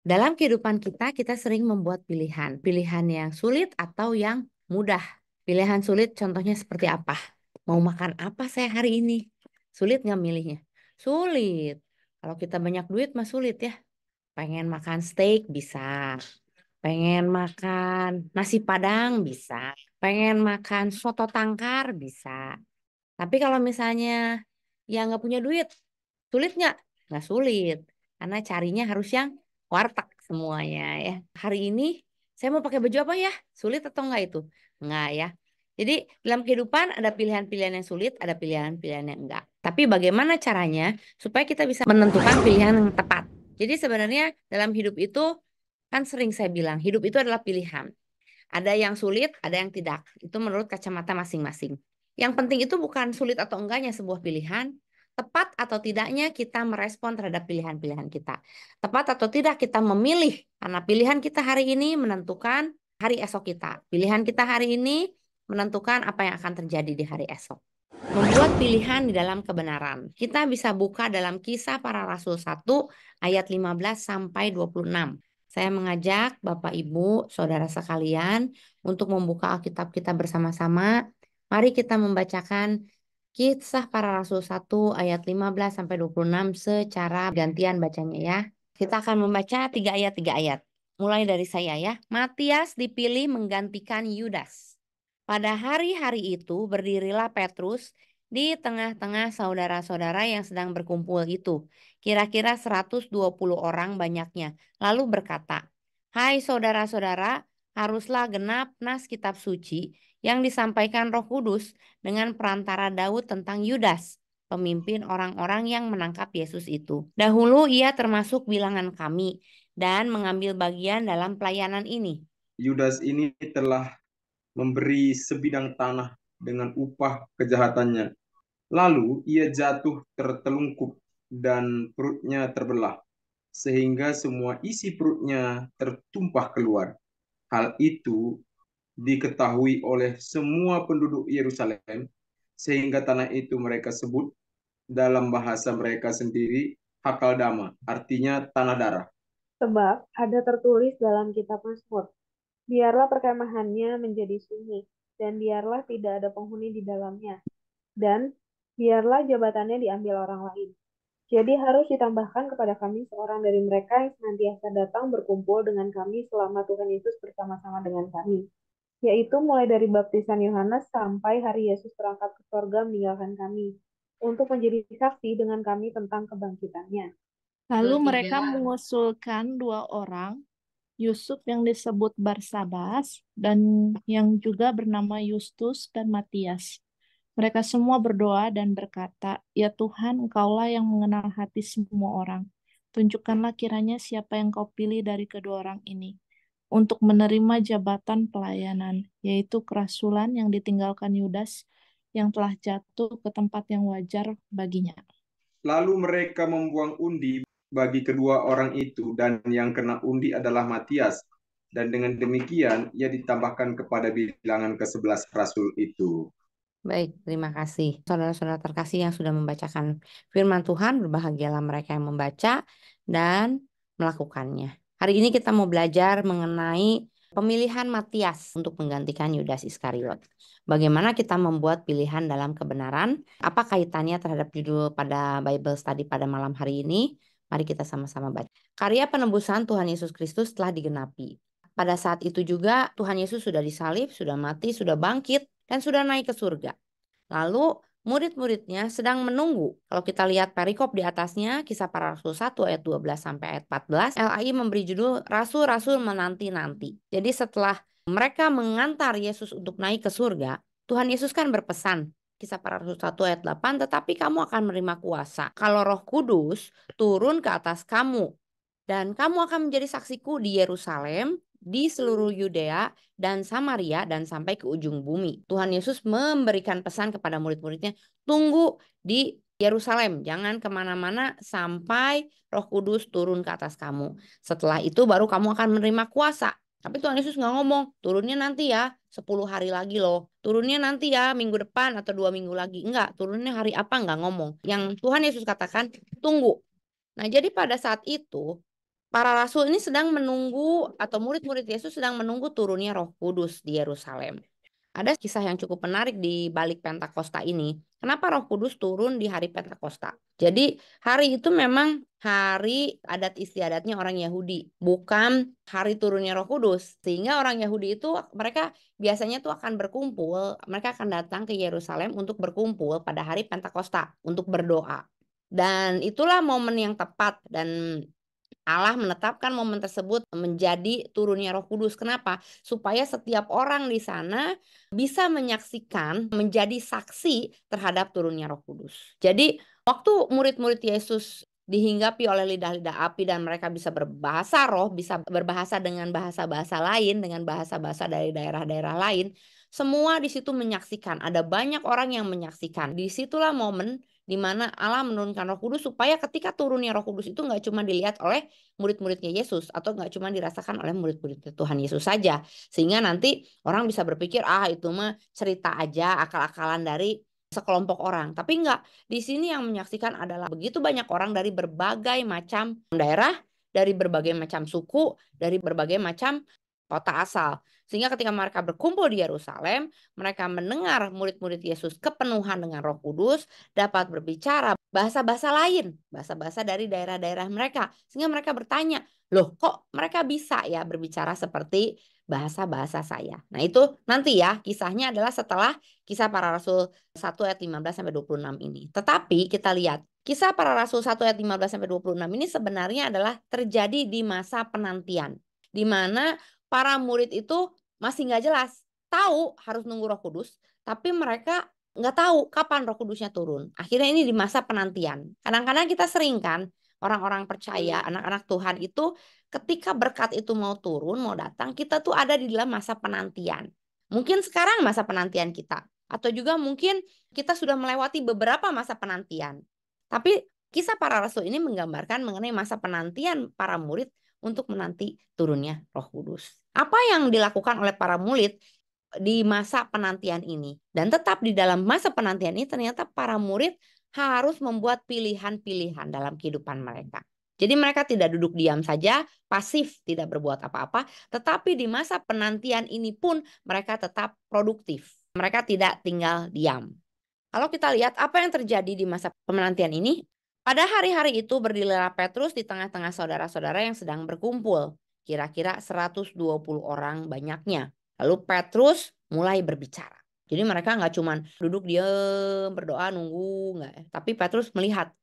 Dalam kehidupan kita, kita sering membuat pilihan. Pilihan yang sulit atau yang mudah. Pilihan sulit contohnya seperti apa? Mau makan apa saya hari ini? Sulit nggak milihnya? Sulit. Kalau kita banyak duit mah sulit ya. Pengen makan steak bisa. Pengen makan nasi padang bisa. Pengen makan soto tangkar bisa. Tapi kalau misalnya yang nggak punya duit, sulit nggak? Nggak sulit. Karena carinya harus yang warteg semuanya ya. Hari ini saya mau pakai baju apa ya? Sulit atau enggak itu? Enggak ya. Jadi dalam kehidupan ada pilihan-pilihan yang sulit, ada pilihan-pilihan yang enggak. Tapi bagaimana caranya supaya kita bisa menentukan pilihan yang tepat? Jadi sebenarnya dalam hidup itu kan sering saya bilang, hidup itu adalah pilihan. Ada yang sulit, ada yang tidak. Itu menurut kacamata masing-masing. Yang penting itu bukan sulit atau enggaknya sebuah pilihan, tepat atau tidaknya kita merespon terhadap pilihan-pilihan kita. Tepat atau tidak kita memilih, karena pilihan kita hari ini menentukan hari esok kita. Pilihan kita hari ini menentukan apa yang akan terjadi di hari esok. Membuat pilihan di dalam kebenaran. Kita bisa buka dalam Kisah Para Rasul 1 ayat 15 sampai 26. Saya mengajak Bapak Ibu, saudara sekalian untuk membuka Alkitab kita bersama-sama. Mari kita membacakan Kisah Para Rasul 1 ayat 15 sampai 26 secara gantian bacanya ya. Kita akan membaca 3 ayat. Mulai dari saya ya. Matias dipilih menggantikan Yudas. Pada hari-hari itu berdirilah Petrus di tengah-tengah saudara-saudara yang sedang berkumpul itu. Kira-kira 120 orang banyaknya. Lalu berkata, "Hai saudara-saudara, haruslah genap nas kitab suci yang disampaikan Roh Kudus dengan perantara Daud tentang Yudas, pemimpin orang-orang yang menangkap Yesus itu. Dahulu ia termasuk bilangan kami dan mengambil bagian dalam pelayanan ini." Yudas ini telah memberi sebidang tanah dengan upah kejahatannya. Lalu ia jatuh tertelungkup dan perutnya terbelah, sehingga semua isi perutnya tertumpah keluar. Hal itu diketahui oleh semua penduduk Yerusalem, sehingga tanah itu mereka sebut dalam bahasa mereka sendiri Hakaldama, artinya tanah darah. Sebab ada tertulis dalam kitab Mazmur, biarlah perkemahannya menjadi sunyi, dan biarlah tidak ada penghuni di dalamnya, dan biarlah jabatannya diambil orang lain. Jadi harus ditambahkan kepada kami seorang dari mereka yang senantiasa datang berkumpul dengan kami selama Tuhan Yesus bersama-sama dengan kami, yaitu mulai dari baptisan Yohanes sampai hari Yesus berangkat ke sorga meninggalkan kami, untuk menjadi saksi dengan kami tentang kebangkitannya. Lalu mereka mengusulkan 2 orang, Yusuf yang disebut Barsabas dan yang juga bernama Justus dan Matias. Mereka semua berdoa dan berkata, "Ya Tuhan, Engkaulah yang mengenal hati semua orang. Tunjukkanlah kiranya siapa yang Kau pilih dari kedua orang ini untuk menerima jabatan pelayanan, yaitu kerasulan yang ditinggalkan Yudas yang telah jatuh ke tempat yang wajar baginya." Lalu mereka membuang undi bagi kedua orang itu, dan yang kena undi adalah Matias. Dan dengan demikian ia ditambahkan kepada bilangan ke-11 rasul itu. Baik, terima kasih. Saudara-saudara terkasih yang sudah membacakan firman Tuhan, berbahagialah mereka yang membaca dan melakukannya. Hari ini kita mau belajar mengenai pemilihan Matias untuk menggantikan Yudas Iskariot. Bagaimana kita membuat pilihan dalam kebenaran? Apa kaitannya terhadap judul pada Bible Study pada malam hari ini? Mari kita sama-sama baca. Karya penebusan Tuhan Yesus Kristus telah digenapi. Pada saat itu juga Tuhan Yesus sudah disalib, sudah mati, sudah bangkit, dan sudah naik ke surga. Lalu murid-muridnya sedang menunggu. Kalau kita lihat perikop di atasnya, Kisah Para Rasul 1 ayat 12 sampai ayat 14, LAI memberi judul Rasul-Rasul Menanti-Nanti. Jadi setelah mereka mengantar Yesus untuk naik ke surga, Tuhan Yesus kan berpesan, Kisah Para Rasul 1 ayat 8, tetapi kamu akan menerima kuasa kalau Roh Kudus turun ke atas kamu. Dan kamu akan menjadi saksiku di Yerusalem, di seluruh Yudea dan Samaria dan sampai ke ujung bumi. Tuhan Yesus memberikan pesan kepada murid-muridnya, tunggu di Yerusalem, jangan kemana-mana sampai Roh Kudus turun ke atas kamu. Setelah itu baru kamu akan menerima kuasa. Tapi Tuhan Yesus nggak ngomong, turunnya nanti ya 10 hari lagi loh. Turunnya nanti ya minggu depan atau 2 minggu lagi. Enggak, turunnya hari apa nggak ngomong. Yang Tuhan Yesus katakan, tunggu. Nah jadi pada saat itu para rasul ini sedang menunggu, atau murid-murid Yesus sedang menunggu turunnya Roh Kudus di Yerusalem. Ada kisah yang cukup menarik di balik Pentakosta ini. Kenapa Roh Kudus turun di hari Pentakosta? Jadi hari itu memang hari adat istiadatnya orang Yahudi, bukan hari turunnya Roh Kudus. Sehingga orang Yahudi itu mereka biasanya tuh akan berkumpul, mereka akan datang ke Yerusalem untuk berkumpul pada hari Pentakosta untuk berdoa. Dan itulah momen yang tepat, dan Allah menetapkan momen tersebut menjadi turunnya Roh Kudus. Kenapa? Supaya setiap orang di sana bisa menyaksikan, menjadi saksi terhadap turunnya Roh Kudus. Jadi, waktu murid-murid Yesus dihinggapi oleh lidah-lidah api dan mereka bisa berbahasa roh, bisa berbahasa dengan bahasa-bahasa lain, dengan bahasa-bahasa dari daerah-daerah lain, semua di situ menyaksikan. Ada banyak orang yang menyaksikan. Disitulah momen di mana Allah menurunkan Roh Kudus supaya ketika turunnya Roh Kudus itu nggak cuma dilihat oleh murid-muridnya Yesus atau nggak cuma dirasakan oleh murid-murid Tuhan Yesus saja, sehingga nanti orang bisa berpikir itu mah cerita aja, akal-akalan dari sekelompok orang. Tapi enggak, di sini yang menyaksikan adalah begitu banyak orang dari berbagai macam daerah, dari berbagai macam suku, dari berbagai macam kota asal. Sehingga ketika mereka berkumpul di Yerusalem, mereka mendengar murid-murid Yesus kepenuhan dengan Roh Kudus, dapat berbicara bahasa-bahasa lain, bahasa-bahasa dari daerah-daerah mereka. Sehingga mereka bertanya, loh kok mereka bisa ya berbicara seperti bahasa-bahasa saya. Nah itu nanti ya, kisahnya adalah setelah Kisah Para Rasul 1 ayat 15-26 ini. Tetapi kita lihat, Kisah Para Rasul 1 ayat 15-26 ini sebenarnya adalah terjadi di masa penantian, di mana para murid itu masih nggak jelas, tahu harus nunggu Roh Kudus, tapi mereka nggak tahu kapan Roh Kudusnya turun. Akhirnya ini di masa penantian. Kadang-kadang kita sering kan, orang-orang percaya, anak-anak Tuhan itu ketika berkat itu mau turun, mau datang, kita tuh ada di dalam masa penantian. Mungkin sekarang masa penantian kita, atau juga mungkin kita sudah melewati beberapa masa penantian. Tapi Kisah Para Rasul ini menggambarkan mengenai masa penantian para murid untuk menanti turunnya Roh Kudus. Apa yang dilakukan oleh para murid di masa penantian ini? Dan tetap di dalam masa penantian ini ternyata para murid harus membuat pilihan-pilihan dalam kehidupan mereka. Jadi mereka tidak duduk diam saja, pasif, tidak berbuat apa-apa, tetapi di masa penantian ini pun mereka tetap produktif. Mereka tidak tinggal diam. Kalau kita lihat apa yang terjadi di masa penantian ini, pada hari-hari itu berdirilah Petrus di tengah-tengah saudara-saudara yang sedang berkumpul. Kira-kira 120 orang banyaknya. Lalu Petrus mulai berbicara. Jadi mereka nggak cuma duduk diam, berdoa, nunggu, nggak. Tapi Petrus melihat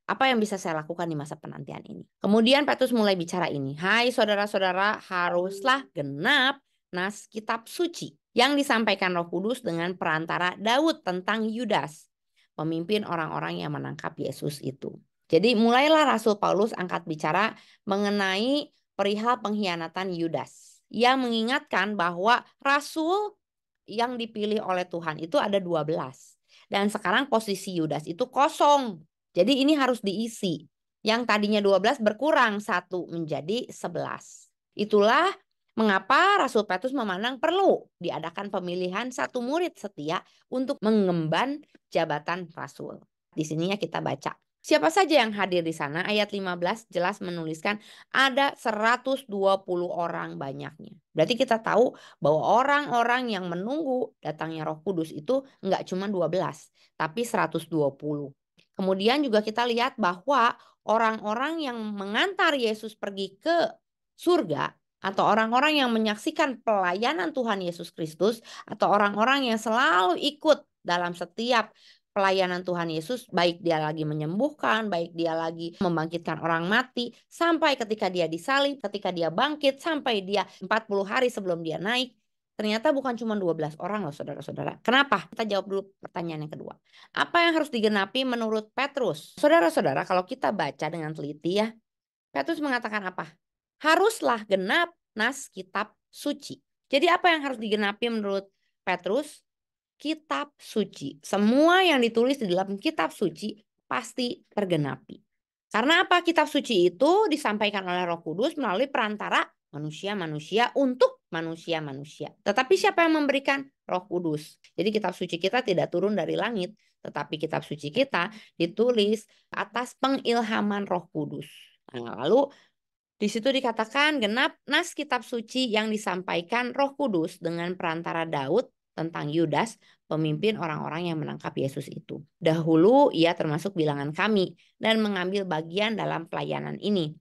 apa yang bisa saya lakukan di masa penantian ini. Kemudian Petrus mulai bicara ini. Hai saudara-saudara, haruslah genap nas kitab suci yang disampaikan Roh Kudus dengan perantara Daud tentang Yudas, pemimpin orang-orang yang menangkap Yesus itu. Jadi mulailah Rasul Paulus angkat bicara mengenai perihal pengkhianatan Yudas. Ia mengingatkan bahwa rasul yang dipilih oleh Tuhan itu ada 12. Dan sekarang posisi Yudas itu kosong. Jadi ini harus diisi. Yang tadinya 12 berkurang 1 menjadi 11. Itulah mengapa Rasul Petrus memandang perlu diadakan pemilihan satu murid setia untuk mengemban jabatan rasul. Di sininya kita baca. Siapa saja yang hadir di sana? Ayat 15 jelas menuliskan ada 120 orang banyaknya. Berarti kita tahu bahwa orang-orang yang menunggu datangnya Roh Kudus itu enggak cuma 12, tapi 120. Kemudian juga kita lihat bahwa orang-orang yang mengantar Yesus pergi ke surga, atau orang-orang yang menyaksikan pelayanan Tuhan Yesus Kristus, atau orang-orang yang selalu ikut dalam setiap pelayanan Tuhan Yesus, baik dia lagi menyembuhkan, baik dia lagi membangkitkan orang mati, sampai ketika dia disalib, ketika dia bangkit, sampai dia 40 hari sebelum dia naik. Ternyata bukan cuma 12 orang loh saudara-saudara. Kenapa? Kita jawab dulu pertanyaan yang kedua. Apa yang harus digenapi menurut Petrus? Saudara-saudara, kalau kita baca dengan teliti ya, Petrus mengatakan apa? Haruslah genap nas kitab suci. Jadi apa yang harus digenapi menurut Petrus? Kitab suci. Semua yang ditulis di dalam kitab suci pasti tergenapi. Karena apa? Kitab suci itu disampaikan oleh Roh Kudus melalui perantara manusia-manusia untuk manusia-manusia. Tetapi siapa yang memberikan? Roh Kudus. Jadi kitab suci kita tidak turun dari langit, tetapi kitab suci kita ditulis atas pengilhaman Roh Kudus. Nah, lalu Di situ dikatakan genap nas kitab suci yang disampaikan Roh Kudus dengan perantara Daud tentang Yudas, pemimpin orang-orang yang menangkap Yesus itu. Dahulu ia termasuk bilangan kami dan mengambil bagian dalam pelayanan ini.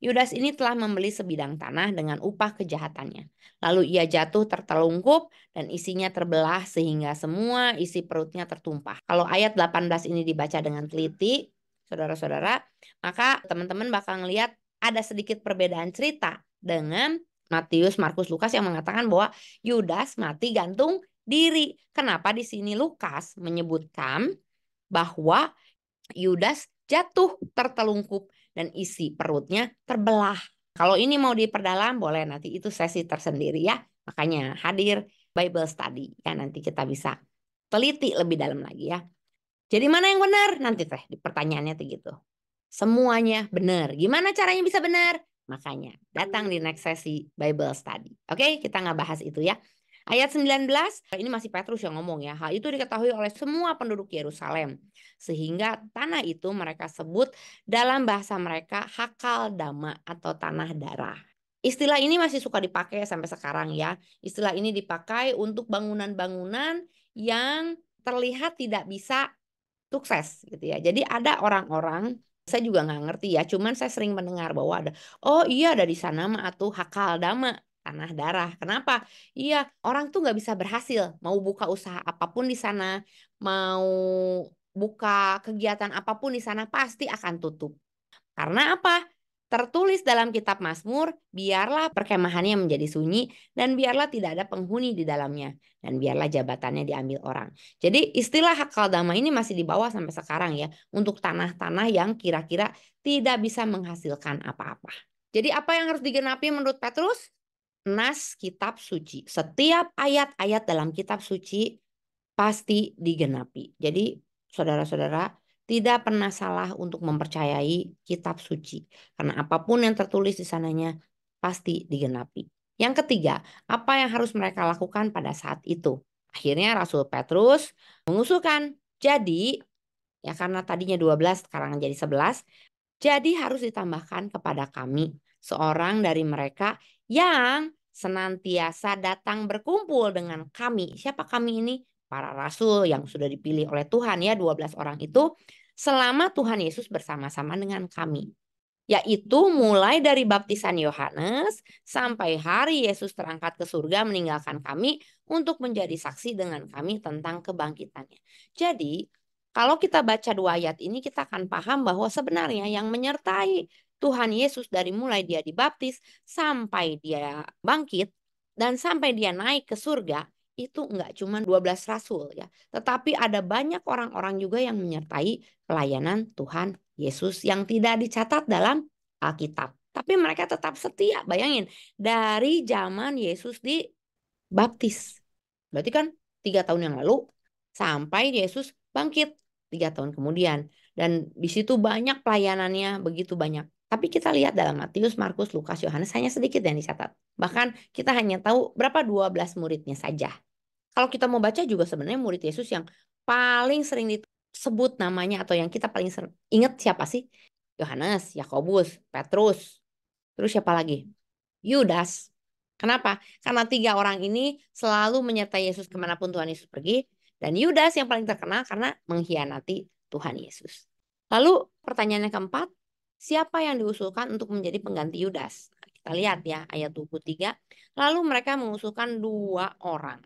Yudas ini telah membeli sebidang tanah dengan upah kejahatannya. Lalu ia jatuh tertelungkup dan isinya terbelah sehingga semua isi perutnya tertumpah. Kalau ayat 18 ini dibaca dengan teliti, saudara-saudara, maka teman-teman bakal ngelihat ada sedikit perbedaan cerita dengan Matius, Markus, Lukas yang mengatakan bahwa Yudas mati gantung diri. Kenapa di sini Lukas menyebutkan bahwa Yudas jatuh tertelungkup dan isi perutnya terbelah. Kalau ini mau diperdalam boleh, nanti itu sesi tersendiri ya. Makanya hadir Bible study ya, nanti kita bisa teliti lebih dalam lagi ya. Jadi mana yang benar? Nanti di pertanyaannya gitu. Semuanya benar. Gimana caranya bisa benar? Makanya datang di next sesi Bible study. Oke, kita nggak bahas itu ya. Ayat 19, ini masih Petrus yang ngomong ya. Hal itu diketahui oleh semua penduduk Yerusalem. Sehingga tanah itu mereka sebut dalam bahasa mereka Hakal Dama atau tanah darah. Istilah ini masih suka dipakai sampai sekarang ya. Istilah ini dipakai untuk bangunan-bangunan yang terlihat tidak bisa sukses gitu ya. Jadi ada orang-orang, saya juga nggak ngerti ya, cuman saya sering mendengar bahwa ada, oh iya ada di sana mah atuh Hakal Dama, tanah darah. Kenapa? Iya, orang tuh nggak bisa berhasil mau buka usaha apapun di sana, mau buka kegiatan apapun di sana pasti akan tutup. Karena apa? Tertulis dalam kitab Mazmur, biarlah perkemahannya menjadi sunyi dan biarlah tidak ada penghuni di dalamnya dan biarlah jabatannya diambil orang. Jadi istilah Hakal Dama ini masih dibawa sampai sekarang ya untuk tanah-tanah yang kira-kira tidak bisa menghasilkan apa-apa. Jadi apa yang harus digenapi menurut Petrus? Nas kitab suci. Setiap ayat-ayat dalam kitab suci pasti digenapi. Jadi saudara-saudara tidak pernah salah untuk mempercayai kitab suci. Karena apapun yang tertulis di sananya pasti digenapi. Yang ketiga, apa yang harus mereka lakukan pada saat itu? Akhirnya Rasul Petrus mengusulkan, jadi ya karena tadinya 12 sekarang jadi 11, jadi harus ditambahkan kepada kami seorang dari mereka yang senantiasa datang berkumpul dengan kami. Siapa kami ini? Para rasul yang sudah dipilih oleh Tuhan ya, 12 orang itu selama Tuhan Yesus bersama-sama dengan kami. Yaitu mulai dari baptisan Yohanes sampai hari Yesus terangkat ke surga meninggalkan kami untuk menjadi saksi dengan kami tentang kebangkitannya. Jadi kalau kita baca dua ayat ini kita akan paham bahwa sebenarnya yang menyertai Tuhan Yesus dari mulai dia dibaptis sampai dia bangkit dan sampai dia naik ke surga itu enggak cuma 12 rasul ya, tetapi ada banyak orang-orang juga yang menyertai pelayanan Tuhan Yesus yang tidak dicatat dalam Alkitab. Tapi mereka tetap setia. Bayangin, dari zaman Yesus dibaptis. Berarti kan 3 tahun yang lalu sampai Yesus bangkit 3 tahun kemudian. Dan di situ banyak pelayanannya, begitu banyak. Tapi kita lihat dalam Matius, Markus, Lukas, Yohanes hanya sedikit yang dicatat. Bahkan kita hanya tahu berapa 12 muridnya saja. Kalau kita mau baca juga sebenarnya murid Yesus yang paling sering disebut namanya atau yang kita paling ingat siapa sih? Yohanes, Yakobus, Petrus, terus siapa lagi? Yudas. Kenapa? Karena 3 orang ini selalu menyertai Yesus kemanapun Tuhan Yesus pergi. Dan Yudas yang paling terkenal karena mengkhianati Tuhan Yesus. Lalu pertanyaan yang keempat, siapa yang diusulkan untuk menjadi pengganti Yudas? Kita lihat ya ayat 23. Lalu mereka mengusulkan 2 orang.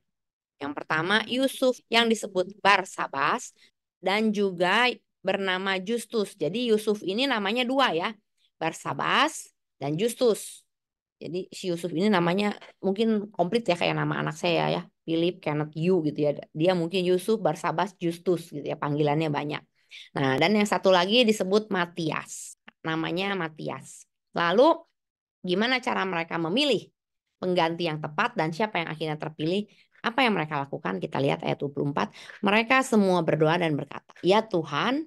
Yang pertama Yusuf yang disebut Barsabas dan juga bernama Justus. Jadi Yusuf ini namanya 2 ya. Barsabas dan Justus. Jadi si Yusuf ini namanya mungkin komplit ya kayak nama anak saya ya. Philip, Kenneth, Yu gitu ya. Dia mungkin Yusuf, Barsabas, Justus gitu ya. Panggilannya banyak. Nah dan yang satu lagi disebut Matias. Namanya Matias. Lalu gimana cara mereka memilih pengganti yang tepat dan siapa yang akhirnya terpilih? Apa yang mereka lakukan? Kita lihat ayat 24. Mereka semua berdoa dan berkata, ya Tuhan,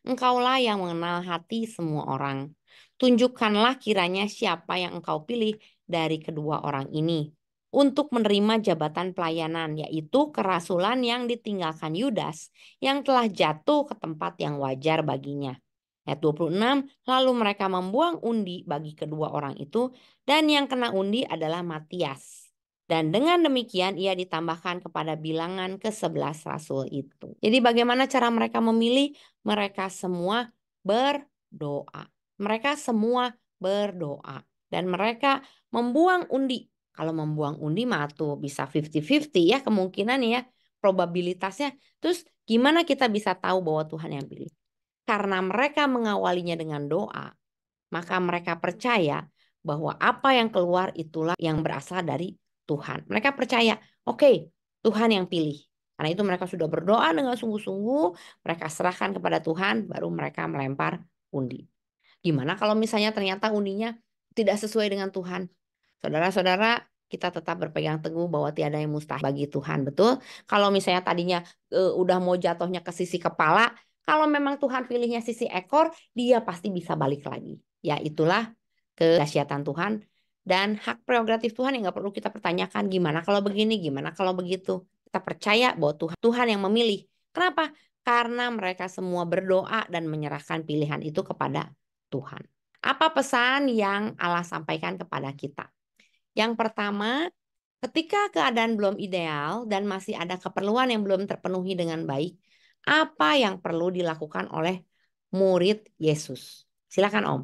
Engkaulah yang mengenal hati semua orang. Tunjukkanlah kiranya siapa yang Engkau pilih dari kedua orang ini untuk menerima jabatan pelayanan, yaitu kerasulan yang ditinggalkan Yudas yang telah jatuh ke tempat yang wajar baginya. Ayat 26, lalu mereka membuang undi bagi kedua orang itu, dan yang kena undi adalah Matias. Dan dengan demikian ia ditambahkan kepada bilangan ke-11 rasul itu. Jadi bagaimana cara mereka memilih? Mereka semua berdoa. Mereka semua berdoa. Dan mereka membuang undi. Kalau membuang undi mah tuh bisa 50-50 ya kemungkinan ya, probabilitasnya. Terus gimana kita bisa tahu bahwa Tuhan yang pilih? Karena mereka mengawalinya dengan doa, maka mereka percaya bahwa apa yang keluar itulah yang berasal dari Tuhan. Mereka percaya, oke, Tuhan yang pilih. Karena itu mereka sudah berdoa dengan sungguh-sungguh, mereka serahkan kepada Tuhan, baru mereka melempar undi. Gimana kalau misalnya ternyata undinya tidak sesuai dengan Tuhan? Saudara-saudara, kita tetap berpegang teguh bahwa tiada yang mustahil bagi Tuhan, betul? Kalau misalnya tadinya udah mau jatuhnya ke sisi kepala, kalau memang Tuhan pilihnya sisi ekor, dia pasti bisa balik lagi. Ya itulah kedahsyatan Tuhan dan hak prerogatif Tuhan yang nggak perlu kita pertanyakan gimana kalau begini, gimana kalau begitu. Kita percaya bahwa Tuhan yang memilih. Kenapa? Karena mereka semua berdoa dan menyerahkan pilihan itu kepada Tuhan. Apa pesan yang Allah sampaikan kepada kita? Yang pertama, ketika keadaan belum ideal dan masih ada keperluan yang belum terpenuhi dengan baik, apa yang perlu dilakukan oleh murid Yesus? Silakan Om.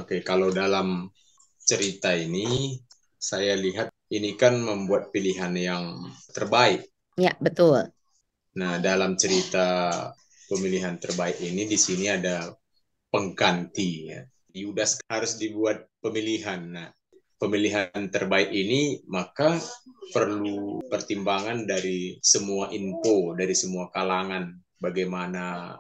Oke, kalau dalam cerita ini saya lihat ini kan membuat pilihan yang terbaik. Ya, betul. Nah, dalam cerita pemilihan terbaik ini di sini ada pengganti ya. Yudas harus dibuat pemilihan. Nah, pemilihan terbaik ini maka perlu pertimbangan dari semua info, dari semua kalangan bagaimana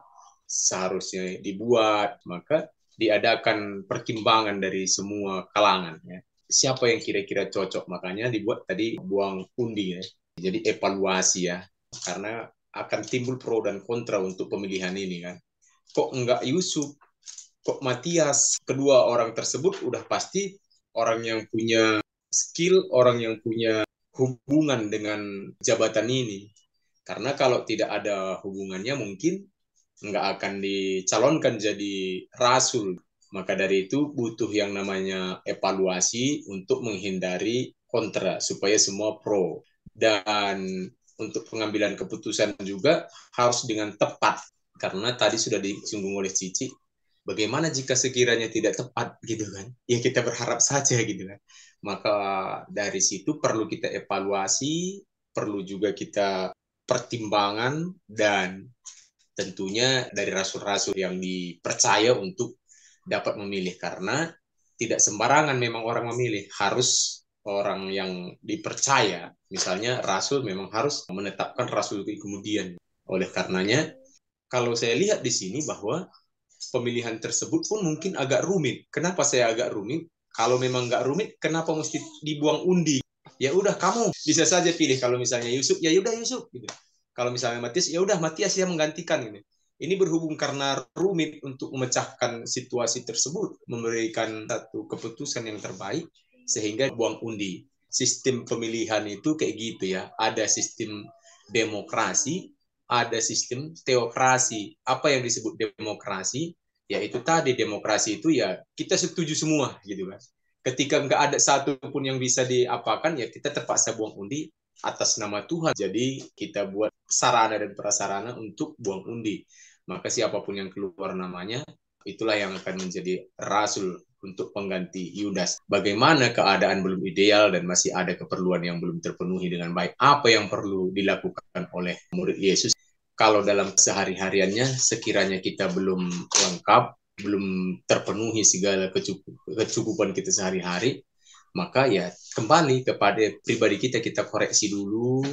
seharusnya dibuat, maka diadakan pertimbangan dari semua kalangan ya. Siapa yang kira-kira cocok, makanya dibuat tadi buang undi ya. Jadi evaluasi ya, karena akan timbul pro dan kontra untuk pemilihan ini kan. Kok enggak Yusuf, kok Matias? Kedua orang tersebut udah pasti orang yang punya skill, orang yang punya hubungan dengan jabatan ini. Karena kalau tidak ada hubungannya mungkin nggak akan dicalonkan jadi rasul. Maka dari itu butuh yang namanya evaluasi untuk menghindari kontra supaya semua pro. Dan untuk pengambilan keputusan juga harus dengan tepat. Karena tadi sudah disinggung oleh Cici, bagaimana jika sekiranya tidak tepat gitu kan? Ya kita berharap saja gitu kan. Maka dari situ perlu kita evaluasi, perlu juga kita pertimbangan dan tentunya dari rasul-rasul yang dipercaya untuk dapat memilih karena tidak sembarangan memang orang memilih, harus orang yang dipercaya. Misalnya rasul memang harus menetapkan rasul kemudian. Oleh karenanya kalau saya lihat di sini bahwa pemilihan tersebut pun mungkin agak rumit. Kenapa saya agak rumit? Kalau memang nggak rumit, kenapa mesti dibuang undi? Ya udah kamu bisa saja pilih. Kalau misalnya Yusuf, ya udah Yusuf. Gitu. Kalau misalnya Matias, ya udah Matias yang menggantikan. Gitu. Ini berhubung karena rumit untuk memecahkan situasi tersebut, memberikan satu keputusan yang terbaik, sehingga buang undi. Sistem pemilihan itu kayak gitu ya. Ada sistem demokrasi, ada sistem teokrasi. Apa yang disebut demokrasi? Ya itu tadi demokrasi itu ya kita setuju semua gitu kan. Ketika nggak ada satu pun yang bisa diapakan ya kita terpaksa buang undi atas nama Tuhan. Jadi kita buat sarana dan prasarana untuk buang undi. Maka siapapun yang keluar namanya itulah yang akan menjadi rasul untuk pengganti Yudas. Bagaimana keadaan belum ideal dan masih ada keperluan yang belum terpenuhi dengan baik. Apa yang perlu dilakukan oleh murid Yesus? Kalau dalam sehari-hariannya sekiranya kita belum lengkap, belum terpenuhi segala kecukupan kita sehari-hari, maka ya kembali kepada pribadi kita koreksi dulu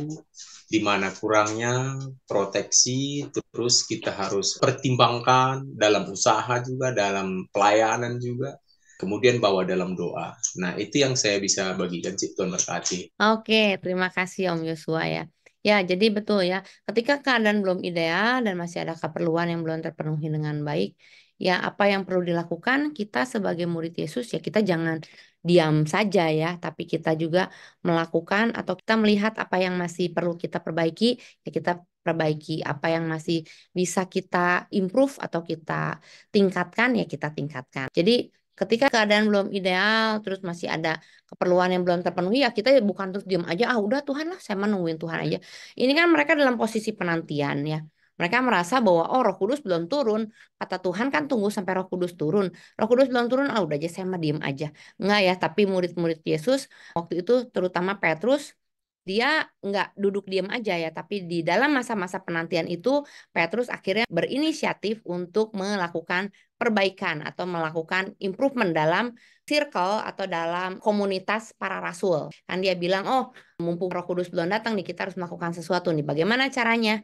di mana kurangnya, proteksi, terus kita harus pertimbangkan dalam usaha juga, dalam pelayanan juga, kemudian bawa dalam doa. Nah, itu yang saya bisa bagikan, Cik. Tuhan berkati. Oke, terima kasih Om Yosua ya. Ya, jadi betul ya. Ketika keadaan belum ideal dan masih ada keperluan yang belum terpenuhi dengan baik, ya apa yang perlu dilakukan kita sebagai murid Yesus ya kita jangan diam saja ya, tapi kita juga melakukan atau kita melihat apa yang masih perlu kita perbaiki, ya kita perbaiki, apa yang masih bisa kita improve atau kita tingkatkan, ya kita tingkatkan. Jadi ketika keadaan belum ideal, terus masih ada keperluan yang belum terpenuhi, ya kita bukan terus diam aja, udah Tuhan lah, saya nungguin Tuhan aja. Ini kan mereka dalam posisi penantian ya. Mereka merasa bahwa Roh Kudus belum turun. Kata Tuhan kan tunggu sampai Roh Kudus turun. Roh Kudus belum turun, udah aja saya diem aja. Enggak ya, tapi murid-murid Yesus waktu itu terutama Petrus, dia nggak duduk diam aja ya, tapi di dalam masa-masa penantian itu Petrus akhirnya berinisiatif untuk melakukan perbaikan atau melakukan improvement dalam circle atau dalam komunitas para rasul. Kan dia bilang, mumpung Roh Kudus belum datang nih, kita harus melakukan sesuatu nih. Bagaimana caranya?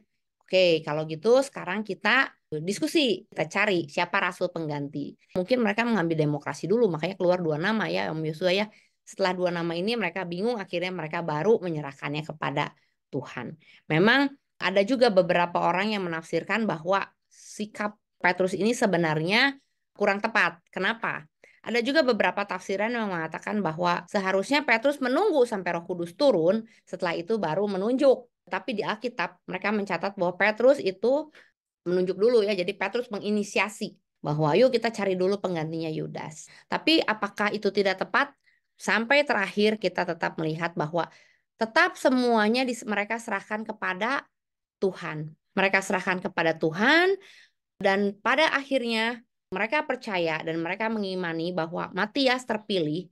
Oke, kalau gitu sekarang kita diskusi, kita cari siapa rasul pengganti. Mungkin mereka mengambil demokrasi dulu, makanya keluar 2 nama ya, Om Yosua ya. Setelah 2 nama ini mereka bingung, akhirnya mereka baru menyerahkannya kepada Tuhan. Memang ada juga beberapa orang yang menafsirkan bahwa sikap Petrus ini sebenarnya kurang tepat. Kenapa? Ada juga beberapa tafsiran yang mengatakan bahwa seharusnya Petrus menunggu sampai Roh Kudus turun, setelah itu baru menunjuk. Tapi di Alkitab mereka mencatat bahwa Petrus itu menunjuk dulu ya. Jadi Petrus menginisiasi bahwa yuk kita cari dulu penggantinya Yudas. Tapi apakah itu tidak tepat? Sampai terakhir kita tetap melihat bahwa tetap semuanya mereka serahkan kepada Tuhan. Mereka serahkan kepada Tuhan dan pada akhirnya mereka percaya dan mereka mengimani bahwa Matias terpilih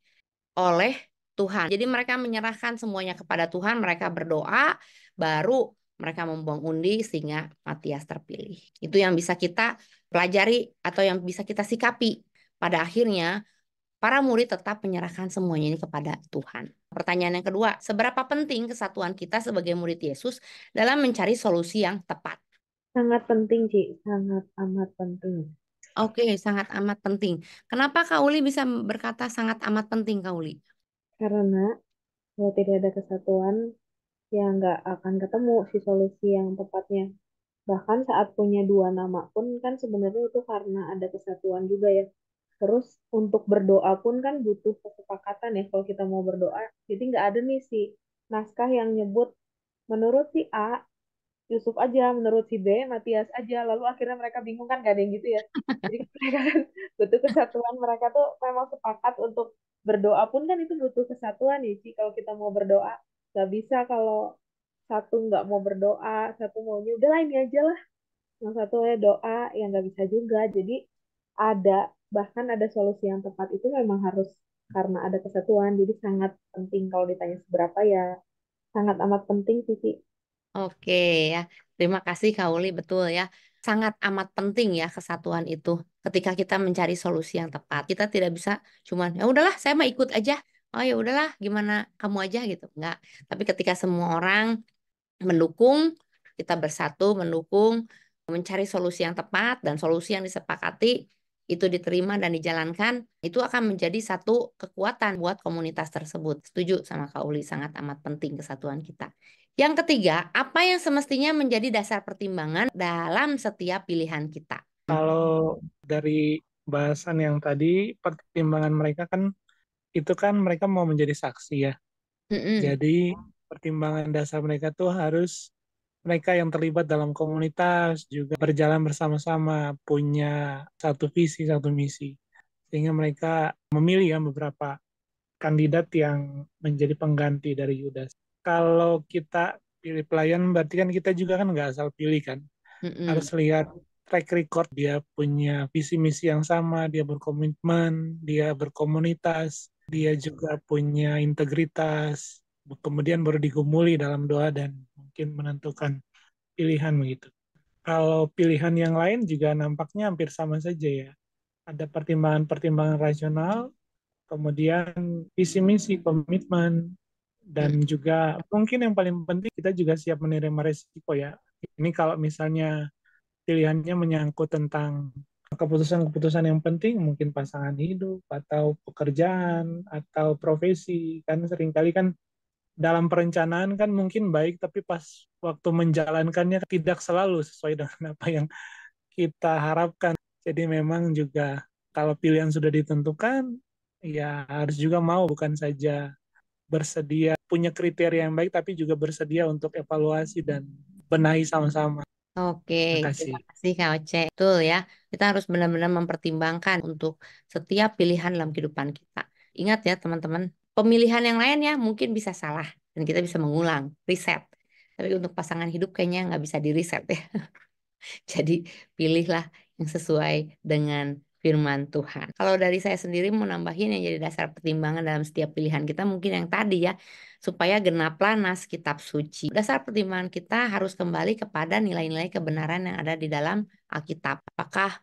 oleh Tuhan. Jadi mereka menyerahkan semuanya kepada Tuhan, mereka berdoa, baru mereka membuang undi sehingga Matias terpilih. Itu yang bisa kita pelajari atau yang bisa kita sikapi. Pada akhirnya, para murid tetap menyerahkan semuanya ini kepada Tuhan. Pertanyaan yang kedua, seberapa penting kesatuan kita sebagai murid Yesus dalam mencari solusi yang tepat? Sangat penting, Ci. Sangat amat penting. Oke, sangat amat penting. Kenapa Kak Uli bisa berkata sangat amat penting, Kak Uli? Karena kalau tidak ada kesatuan, ya nggak akan ketemu si solusi yang tepatnya. Bahkan saat punya 2 nama pun kan sebenarnya itu karena ada kesatuan juga ya. Terus untuk berdoa pun kan butuh kesepakatan ya kalau kita mau berdoa. Jadi nggak ada nih si naskah yang nyebut menurut si A, Yusuf aja, menurut si B, Matias aja. Lalu akhirnya mereka bingung kan gak ada yang gitu ya. Jadi mereka kan butuh kesatuan. Mereka tuh memang sepakat untuk berdoa pun kan itu butuh kesatuan ya sih. Kalau kita mau berdoa, gak bisa kalau satu nggak mau berdoa, satu maunya udah lah ini aja lah. Yang satu ya doa, yang nggak bisa juga. Jadi ada, bahkan ada solusi yang tepat itu memang harus karena ada kesatuan. Jadi sangat penting kalau ditanya seberapa ya sangat amat penting sih. Ci. Oke ya, terima kasih Kak Uli, betul ya. Sangat amat penting ya kesatuan itu. Ketika kita mencari solusi yang tepat, kita tidak bisa cuman ya udahlah saya mah ikut aja. Oh ya udahlah gimana kamu aja gitu. Enggak. Tapi ketika semua orang mendukung, kita bersatu mendukung, mencari solusi yang tepat dan solusi yang disepakati itu diterima dan dijalankan, itu akan menjadi satu kekuatan buat komunitas tersebut. Setuju sama Kak Uli, sangat amat penting kesatuan kita. Yang ketiga, apa yang semestinya menjadi dasar pertimbangan dalam setiap pilihan kita? Kalau dari bahasan yang tadi, pertimbangan mereka kan, itu kan mereka mau menjadi saksi ya. Mm-mm. Jadi pertimbangan dasar mereka tuh harus mereka yang terlibat dalam komunitas juga berjalan bersama-sama, punya satu visi, satu misi. Sehingga mereka memilih ya beberapa kandidat yang menjadi pengganti dari Yudas. Kalau kita pilih pelayan, berarti kan kita juga kan nggak asal pilih kan. Mm-mm. Harus lihat track record, dia punya visi misi yang sama, dia berkomitmen, dia berkomunitas, dia juga punya integritas, kemudian baru digumuli dalam doa dan mungkin menentukan pilihan begitu. Kalau pilihan yang lain juga nampaknya hampir sama saja ya. Ada pertimbangan-pertimbangan rasional, kemudian visi misi, komitmen, dan juga mungkin yang paling penting kita juga siap menerima resiko ya. Ini kalau misalnya pilihannya menyangkut tentang keputusan-keputusan yang penting, mungkin pasangan hidup atau pekerjaan atau profesi, kan seringkali kan dalam perencanaan kan mungkin baik, tapi pas waktu menjalankannya tidak selalu sesuai dengan apa yang kita harapkan. Jadi memang juga kalau pilihan sudah ditentukan, ya harus juga mau, bukan saja bersedia punya kriteria yang baik, tapi juga bersedia untuk evaluasi dan benahi sama-sama. Oke, Terima terima kasih. kasih Kak Oce. Betul ya, kita harus benar-benar mempertimbangkan untuk setiap pilihan dalam kehidupan kita. Ingat ya teman-teman, pemilihan yang lain ya mungkin bisa salah dan kita bisa mengulang, reset. Tapi untuk pasangan hidup kayaknya nggak bisa di reset ya. Jadi pilihlah yang sesuai dengan firman Tuhan. Kalau dari saya sendiri mau nambahin yang jadi dasar pertimbangan dalam setiap pilihan kita mungkin yang tadi ya, supaya genaplah nas kitab suci. Dasar pertimbangan kita harus kembali kepada nilai-nilai kebenaran yang ada di dalam Alkitab. Apakah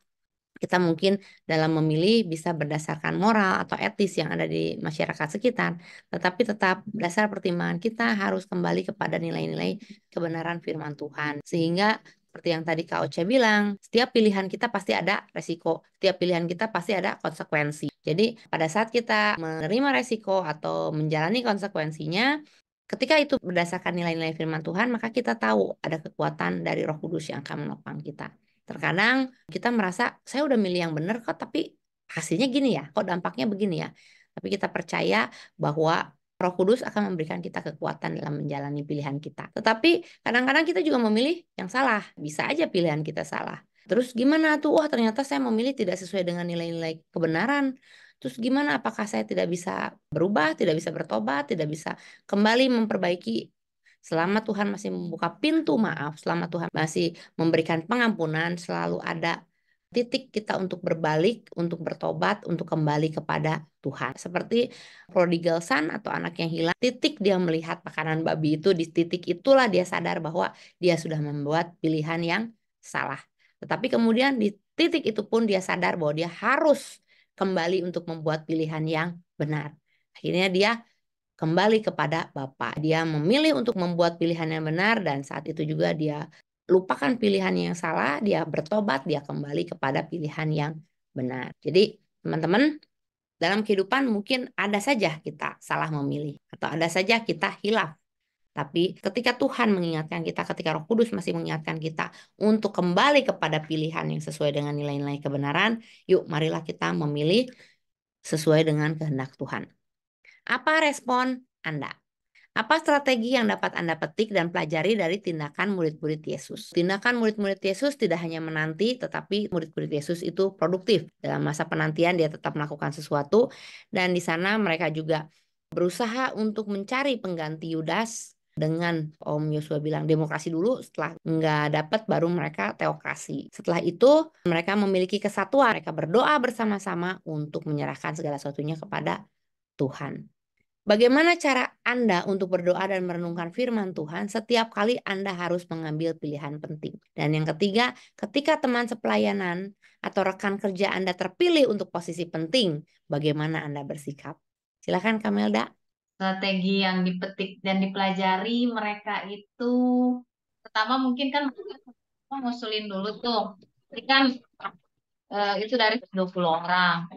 kita mungkin dalam memilih bisa berdasarkan moral atau etis yang ada di masyarakat sekitar, tetapi tetap dasar pertimbangan kita harus kembali kepada nilai-nilai kebenaran firman Tuhan. Sehingga seperti yang tadi Kak Oce bilang, setiap pilihan kita pasti ada resiko, setiap pilihan kita pasti ada konsekuensi. Jadi pada saat kita menerima resiko atau menjalani konsekuensinya, ketika itu berdasarkan nilai-nilai firman Tuhan, maka kita tahu ada kekuatan dari Roh Kudus yang akan menopang kita. Terkadang kita merasa saya udah milih yang benar kok, tapi hasilnya gini ya, kok dampaknya begini ya. Tapi kita percaya bahwa Roh Kudus akan memberikan kita kekuatan dalam menjalani pilihan kita. Tetapi kadang-kadang kita juga memilih yang salah. Bisa aja pilihan kita salah. Terus gimana tuh? Wah, ternyata saya memilih tidak sesuai dengan nilai-nilai kebenaran. Terus gimana? Apakah saya tidak bisa berubah, tidak bisa bertobat, tidak bisa kembali memperbaiki? Selama Tuhan masih membuka pintu maaf, selama Tuhan masih memberikan pengampunan, selalu ada titik kita untuk berbalik, untuk bertobat, untuk kembali kepada Tuhan. Seperti prodigal son atau anak yang hilang, titik dia melihat makanan babi itu, di titik itulah dia sadar bahwa dia sudah membuat pilihan yang salah. Tetapi kemudian di titik itu pun dia sadar bahwa dia harus kembali untuk membuat pilihan yang benar. Akhirnya dia kembali kepada Bapa. Dia memilih untuk membuat pilihan yang benar dan saat itu juga dia lupakan pilihan yang salah, dia bertobat, dia kembali kepada pilihan yang benar. Jadi teman-teman, dalam kehidupan mungkin ada saja kita salah memilih atau ada saja kita hilaf. Tapi ketika Tuhan mengingatkan kita, ketika Roh Kudus masih mengingatkan kita untuk kembali kepada pilihan yang sesuai dengan nilai-nilai kebenaran, yuk marilah kita memilih sesuai dengan kehendak Tuhan. Apa respon Anda? Apa strategi yang dapat Anda petik dan pelajari dari tindakan murid-murid Yesus? Tindakan murid-murid Yesus tidak hanya menanti, tetapi murid-murid Yesus itu produktif. Dalam masa penantian dia tetap melakukan sesuatu dan di sana mereka juga berusaha untuk mencari pengganti Yudas dengan Om Yosua bilang demokrasi dulu, setelah nggak dapat baru mereka teokrasi. Setelah itu mereka memiliki kesatuan, mereka berdoa bersama-sama untuk menyerahkan segala sesuatunya kepada Tuhan. Bagaimana cara Anda untuk berdoa dan merenungkan firman Tuhan setiap kali Anda harus mengambil pilihan penting? Dan yang ketiga, ketika teman sepelayanan atau rekan kerja Anda terpilih untuk posisi penting, bagaimana Anda bersikap? Silakan Kamelda. Strategi yang dipetik dan dipelajari mereka itu pertama mungkin kan mereka ngusulin dulu tuh. Jadi kan itu dari 20 orang,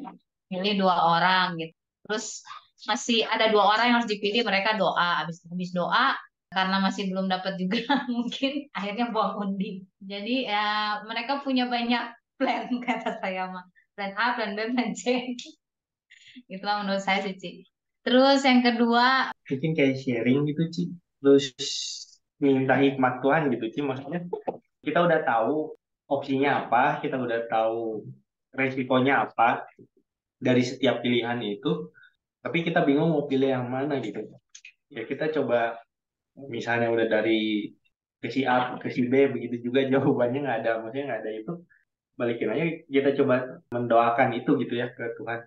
pilih 2 orang gitu. Terus masih ada 2 orang yang harus dipilih, mereka doa. Habis doa, karena masih belum dapat juga, mungkin akhirnya buang undi. Jadi ya mereka punya banyak plan, kata saya mah. Plan A, plan B, plan C. Itulah menurut saya sih, Ci. Terus yang kedua, Mungkin kayak sharing gitu Ci, terus minta hikmat Tuhan gitu Ci, maksudnya kita udah tahu opsinya apa, kita udah tahu resikonya apa dari setiap pilihan itu, tapi kita bingung mau pilih yang mana gitu. Ya kita coba, misalnya udah dari ke si A ke si B, begitu juga jawabannya nggak ada, maksudnya nggak ada itu, balikin aja, kita coba mendoakan itu gitu ya ke Tuhan.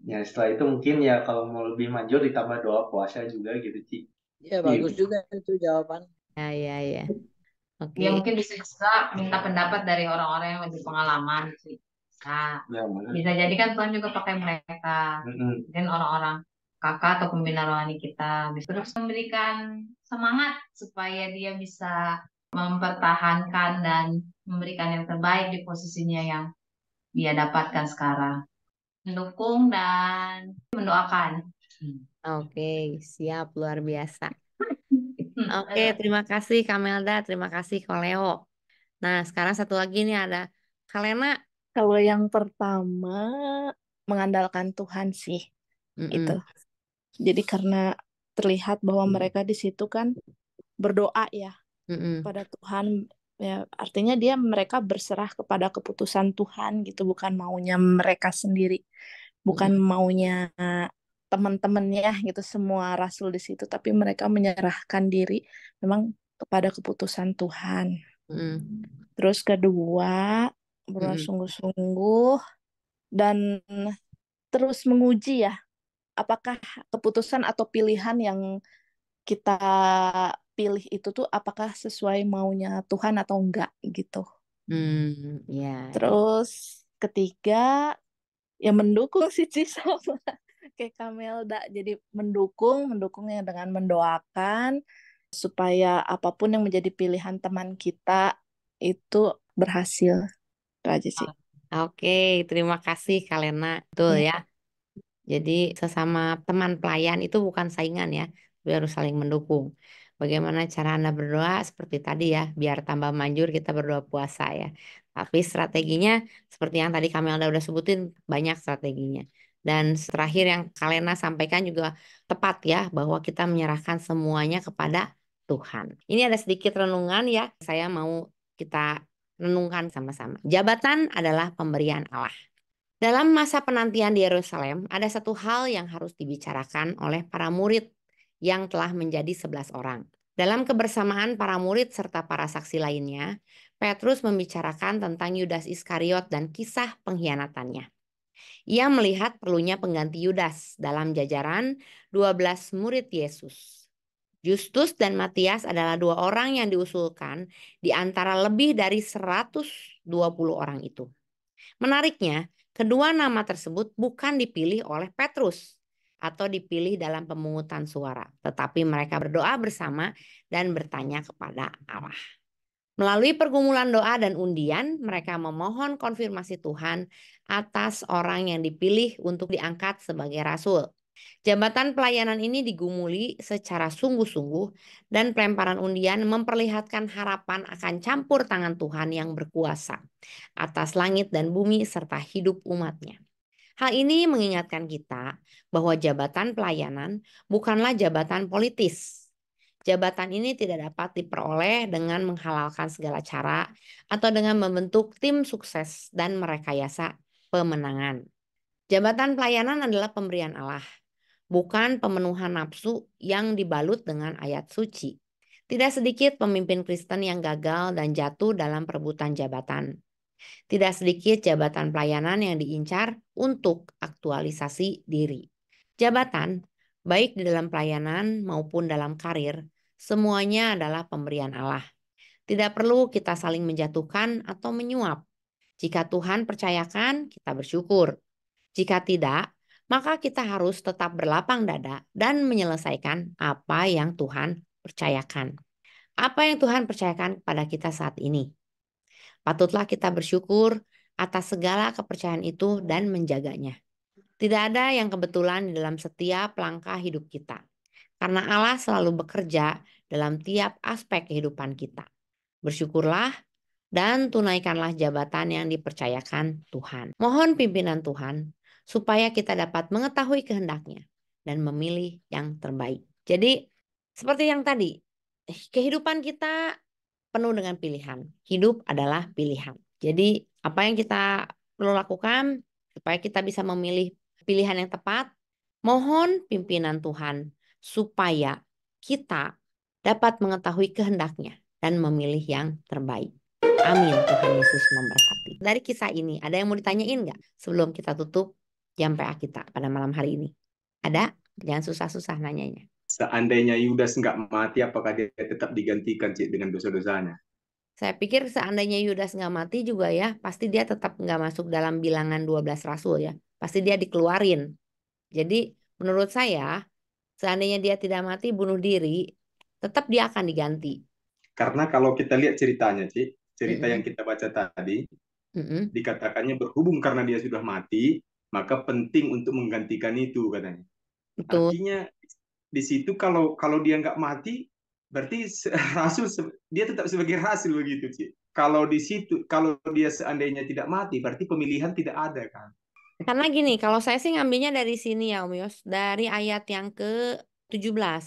Ya setelah itu mungkin ya kalau mau lebih manjur ditambah doa puasa juga gitu Ci. Ya bagus juga itu jawaban. Ya. Oke. ya mungkin bisa juga minta pendapat dari orang-orang yang lebih pengalaman sih. Nah, Ya, bisa jadi kan Tuhan juga pakai mereka. Mungkin orang-orang kakak atau pembina rohani kita bisa terus memberikan semangat supaya dia bisa mempertahankan dan memberikan yang terbaik di posisinya yang dia dapatkan sekarang. Mendukung dan mendoakan. Oke, siap, luar biasa. Oke, terima kasih Kamelda, terima kasih Koleo. Nah, sekarang satu lagi nih ada Kalena. Kalau yang pertama mengandalkan Tuhan sih, itu. Jadi karena terlihat bahwa mereka di situ kan berdoa ya, Mm-mm. pada Tuhan. Ya, artinya mereka berserah kepada keputusan Tuhan gitu, bukan maunya mereka sendiri, bukan Mm-mm. maunya teman-temannya gitu, semua rasul di situ, tapi mereka menyerahkan diri memang kepada keputusan Tuhan. Mm-mm. Terus kedua, berdoa Mm-mm. sungguh-sungguh dan terus menguji ya, apakah keputusan atau pilihan yang kita pilih itu tuh apakah sesuai maunya Tuhan atau enggak gitu. Ya, ya. Terus ketiga, ya mendukung sih Ci, sama kayak Kamelda. Jadi mendukungnya dengan mendoakan supaya apapun yang menjadi pilihan teman kita itu berhasil. Itu aja sih. Oke, terima kasih Kalena. Betul Ya. ya. Jadi sesama teman pelayan itu bukan saingan ya, tapi harus saling mendukung. Bagaimana cara Anda berdoa seperti tadi ya, biar tambah manjur kita berdoa puasa ya. Tapi strateginya seperti yang tadi Kamelda udah sebutin, banyak strateginya. Dan terakhir yang Kalena sampaikan juga tepat ya, bahwa kita menyerahkan semuanya kepada Tuhan. Ini ada sedikit renungan ya, saya mau kita renungkan sama-sama. Jabatan adalah pemberian Allah. Dalam masa penantian di Yerusalem, ada satu hal yang harus dibicarakan oleh para murid yang telah menjadi 11 orang. Dalam kebersamaan para murid serta para saksi lainnya, Petrus membicarakan tentang Yudas Iskariot dan kisah pengkhianatannya. Ia melihat perlunya pengganti Yudas dalam jajaran 12 murid Yesus. Justus dan Matias adalah dua orang yang diusulkan di antara lebih dari 120 orang itu. Menariknya, kedua nama tersebut bukan dipilih oleh Petrus atau dipilih dalam pemungutan suara, tetapi mereka berdoa bersama dan bertanya kepada Allah. Melalui pergumulan doa dan undian, mereka memohon konfirmasi Tuhan atas orang yang dipilih untuk diangkat sebagai rasul. Jabatan pelayanan ini digumuli secara sungguh-sungguh dan pelemparan undian memperlihatkan harapan akan campur tangan Tuhan yang berkuasa atas langit dan bumi serta hidup umatnya. Hal ini mengingatkan kita bahwa jabatan pelayanan bukanlah jabatan politis. Jabatan ini tidak dapat diperoleh dengan menghalalkan segala cara atau dengan membentuk tim sukses dan merekayasa pemenangan. Jabatan pelayanan adalah pemberian Allah, bukan pemenuhan nafsu yang dibalut dengan ayat suci. Tidak sedikit pemimpin Kristen yang gagal dan jatuh dalam perebutan jabatan. Tidak sedikit jabatan pelayanan yang diincar untuk aktualisasi diri. Jabatan, baik di dalam pelayanan maupun dalam karir, semuanya adalah pemberian Allah. Tidak perlu kita saling menjatuhkan atau menyuap. Jika Tuhan percayakan, kita bersyukur. Jika tidak, maka kita harus tetap berlapang dada dan menyelesaikan apa yang Tuhan percayakan. Apa yang Tuhan percayakan kepada kita saat ini. Patutlah kita bersyukur atas segala kepercayaan itu dan menjaganya. Tidak ada yang kebetulan di dalam setiap langkah hidup kita. Karena Allah selalu bekerja dalam tiap aspek kehidupan kita. Bersyukurlah dan tunaikanlah jabatan yang dipercayakan Tuhan. Mohon pimpinan Tuhan supaya kita dapat mengetahui kehendaknya dan memilih yang terbaik. Jadi seperti yang tadi, kehidupan kita penuh dengan pilihan. Hidup adalah pilihan. Jadi apa yang kita perlu lakukan supaya kita bisa memilih pilihan yang tepat, mohon pimpinan Tuhan supaya kita dapat mengetahui kehendaknya dan memilih yang terbaik. Amin. Tuhan Yesus memberkati. Dari kisah ini, ada yang mau ditanyain nggak sebelum kita tutup jam PA kita pada malam hari ini? Ada? Jangan susah-susah nanyanya. Seandainya Yudas nggak mati, apakah dia tetap digantikan, Cik, dengan dosa-dosanya? Saya pikir seandainya Yudas nggak mati juga ya, pasti dia tetap nggak masuk dalam bilangan 12 rasul ya. Pasti dia dikeluarin. Jadi menurut saya, seandainya dia tidak mati, bunuh diri, tetap dia akan diganti. Karena kalau kita lihat ceritanya, Cik, cerita Mm-mm. yang kita baca tadi, Mm-mm. dikatakannya berhubung karena dia sudah mati, maka penting untuk menggantikan itu, katanya. Betul. Artinya di situ kalau dia nggak mati, berarti rasul dia tetap sebagai rasul begitu, Cik. Kalau di situ, kalau dia seandainya tidak mati, berarti pemilihan tidak ada kan? Karena gini, kalau saya sih ngambilnya dari sini ya Om Yos, dari ayat yang ke-17.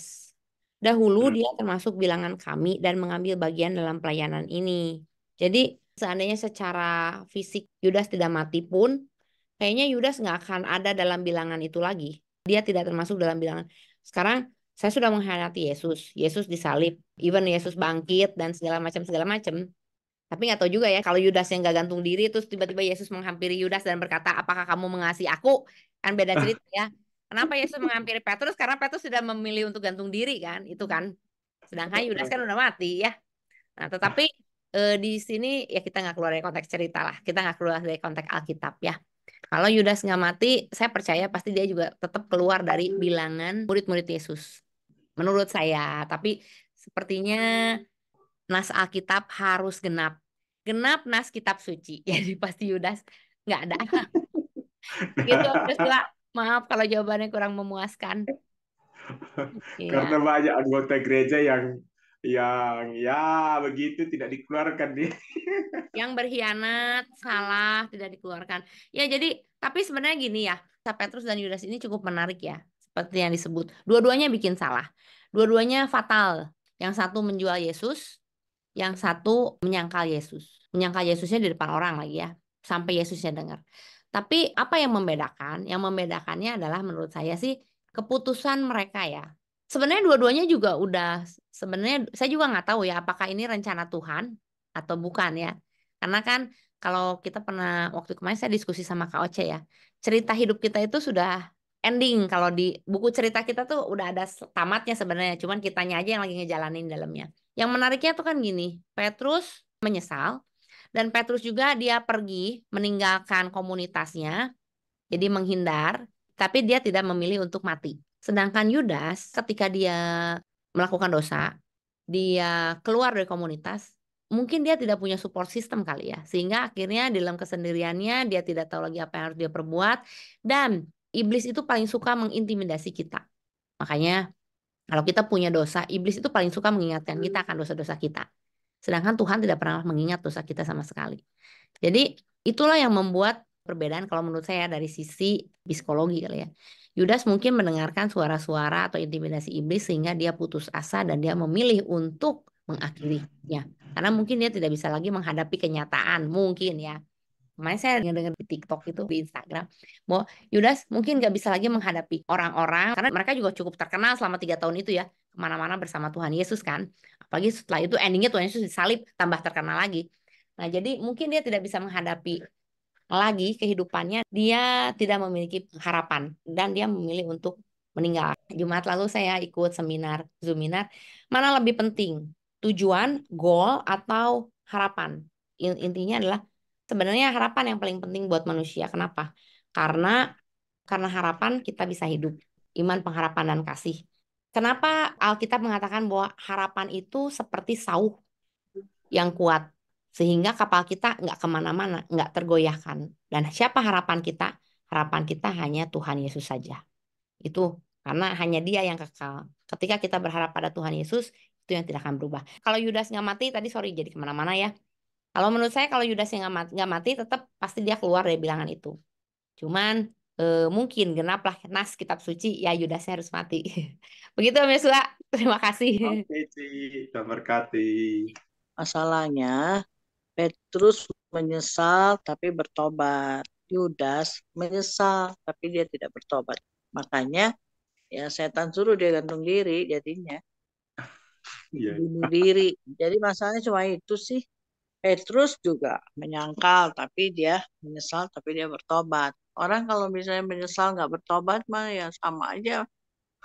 Dahulu dia termasuk bilangan kami dan mengambil bagian dalam pelayanan ini. Jadi seandainya secara fisik Yudas tidak mati pun, kayaknya Yudas nggak akan ada dalam bilangan itu lagi. Dia tidak termasuk dalam bilangan. Sekarang saya sudah mengkhianati Yesus. Yesus disalib. Even Yesus bangkit dan segala macam segala macam. Tapi nggak tahu juga ya kalau Yudas yang nggak gantung diri terus tiba-tiba Yesus menghampiri Yudas dan berkata, apakah kamu mengasihi aku? Kan beda cerita ya. Kenapa Yesus menghampiri Petrus? Karena Petrus sudah memilih untuk gantung diri kan, itu kan. Sedangkan Yudas kan udah mati ya. Nah, tetapi di sini ya kita nggak keluar dari konteks cerita lah. Kita nggak keluar dari konteks Alkitab ya. Kalau Yudas nggak mati, saya percaya pasti dia juga tetap keluar dari bilangan murid-murid Yesus. Menurut saya. Tapi sepertinya nas Alkitab harus genap. Genap nas kitab suci. Jadi pasti Yudas nggak ada. Gitu, Joshua. Maaf kalau jawabannya kurang memuaskan. Karena Iya. banyak anggota gereja yang ya begitu tidak dikeluarkan nih. Yang berkhianat, salah, tidak dikeluarkan. Ya jadi, tapi sebenarnya gini ya, Petrus dan Yudas ini cukup menarik ya. Seperti yang disebut. Dua-duanya bikin salah. Dua-duanya fatal. Yang satu menjual Yesus, yang satu menyangkal Yesus. Menyangkal Yesusnya di depan orang lagi ya. Sampai Yesusnya dengar. Tapi apa yang membedakan? Yang membedakannya adalah menurut saya sih keputusan mereka ya. Sebenarnya dua-duanya juga udah, sebenarnya saya juga nggak tahu ya apakah ini rencana Tuhan atau bukan ya. Karena kan kalau kita pernah, waktu kemarin saya diskusi sama Kak Oce ya. Cerita hidup kita itu sudah ending. Kalau di buku cerita kita tuh udah ada tamatnya sebenarnya. Cuman kitanya aja yang lagi ngejalanin dalamnya. Yang menariknya tuh kan gini, Petrus menyesal dan Petrus juga dia pergi meninggalkan komunitasnya, jadi menghindar, tapi dia tidak memilih untuk mati. Sedangkan Yudas ketika dia melakukan dosa, dia keluar dari komunitas, mungkin dia tidak punya support system kali ya, sehingga akhirnya dalam kesendiriannya dia tidak tahu lagi apa yang harus dia perbuat dan iblis itu paling suka mengintimidasi kita. Makanya kalau kita punya dosa, iblis itu paling suka mengingatkan kita akan dosa-dosa kita. Sedangkan Tuhan tidak pernah mengingat dosa kita sama sekali. Jadi itulah yang membuat perbedaan kalau menurut saya dari sisi psikologi kali ya. Yudas mungkin mendengarkan suara-suara atau intimidasi iblis sehingga dia putus asa dan dia memilih untuk mengakhirinya. Karena mungkin dia tidak bisa lagi menghadapi kenyataan, mungkin ya. Kemarin saya dengar di TikTok itu di Instagram bahwa Yudas mungkin nggak bisa lagi menghadapi orang-orang karena mereka juga cukup terkenal selama 3 tahun itu ya kemana-mana bersama Tuhan Yesus kan. Apalagi setelah itu endingnya Tuhan Yesus disalib tambah terkenal lagi. Nah jadi mungkin dia tidak bisa menghadapi lagi kehidupannya, dia tidak memiliki harapan dan dia memilih untuk meninggal. Jumat lalu saya ikut seminar, Zoominar, mana lebih penting, tujuan, goal, atau harapan? Intinya adalah sebenarnya harapan yang paling penting buat manusia. Kenapa? Karena harapan kita bisa hidup, iman, pengharapan, dan kasih. Kenapa Alkitab mengatakan bahwa harapan itu seperti sauh yang kuat sehingga kapal kita nggak kemana-mana, nggak tergoyahkan. Dan siapa harapan kita? Harapan kita hanya Tuhan Yesus saja. Itu karena hanya Dia yang kekal. Ketika kita berharap pada Tuhan Yesus, itu yang tidak akan berubah. Kalau Yudas nggak mati, tadi sorry jadi kemana-mana ya. Kalau menurut saya kalau Yudas yang nggak mati, tetap pasti dia keluar dari bilangan itu. Cuman mungkin genaplah nas kitab suci, ya Yudasnya harus mati. Begitu Om Yesua. Terima kasih. Oke, Ci. Tuhan berkati. Masalahnya Petrus menyesal tapi bertobat. Yudas menyesal tapi dia tidak bertobat. Makanya ya setan suruh dia gantung diri jadinya. Iya. Bunuh diri. Jadi masalahnya cuma itu sih. Petrus juga menyangkal tapi dia menyesal tapi dia bertobat. Orang kalau misalnya menyesal nggak bertobat mah ya sama aja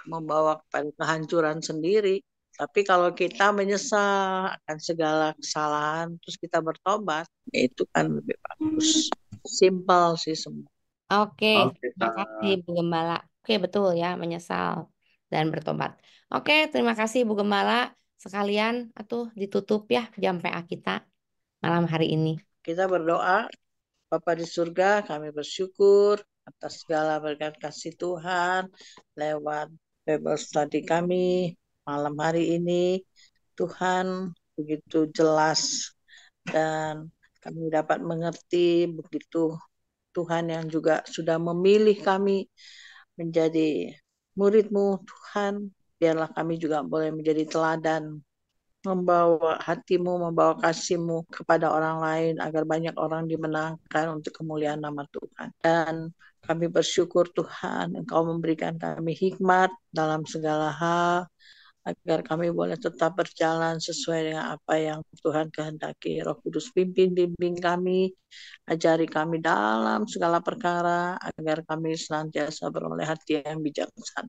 membawa kepada kehancuran sendiri. Tapi kalau kita menyesal akan segala kesalahan terus kita bertobat, ya itu kan lebih bagus. Simpel sih semua. Oke, Oke, terima kasih Bu Gembala. Oke, betul ya, menyesal dan bertobat. Oke, terima kasih Bu Gembala. Sekalian, atuh ditutup ya jam PA kita malam hari ini. Kita berdoa, Bapa di surga, kami bersyukur atas segala berkat kasih Tuhan lewat Bible study kami malam hari ini. Tuhan begitu jelas dan kami dapat mengerti begitu Tuhan yang juga sudah memilih kami menjadi murid-Mu, Tuhan. Biarlah kami juga boleh menjadi teladan, membawa hatimu, membawa kasihmu kepada orang lain agar banyak orang dimenangkan untuk kemuliaan nama Tuhan. Dan kami bersyukur Tuhan, Engkau memberikan kami hikmat dalam segala hal, agar kami boleh tetap berjalan sesuai dengan apa yang Tuhan kehendaki. Roh Kudus bimbing kami, ajari kami dalam segala perkara, agar kami senantiasa beroleh hati yang bijaksana.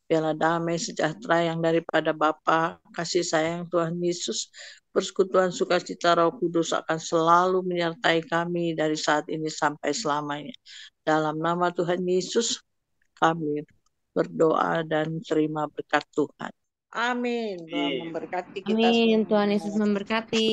Biarlah damai sejahtera yang daripada Bapa, kasih sayang Tuhan Yesus, persekutuan sukacita Roh Kudus akan selalu menyertai kami dari saat ini sampai selamanya. Dalam nama Tuhan Yesus, kami berdoa dan terima berkat Tuhan. Amin. Tuhan memberkati kita Amin. semua. Tuhan Yesus memberkati.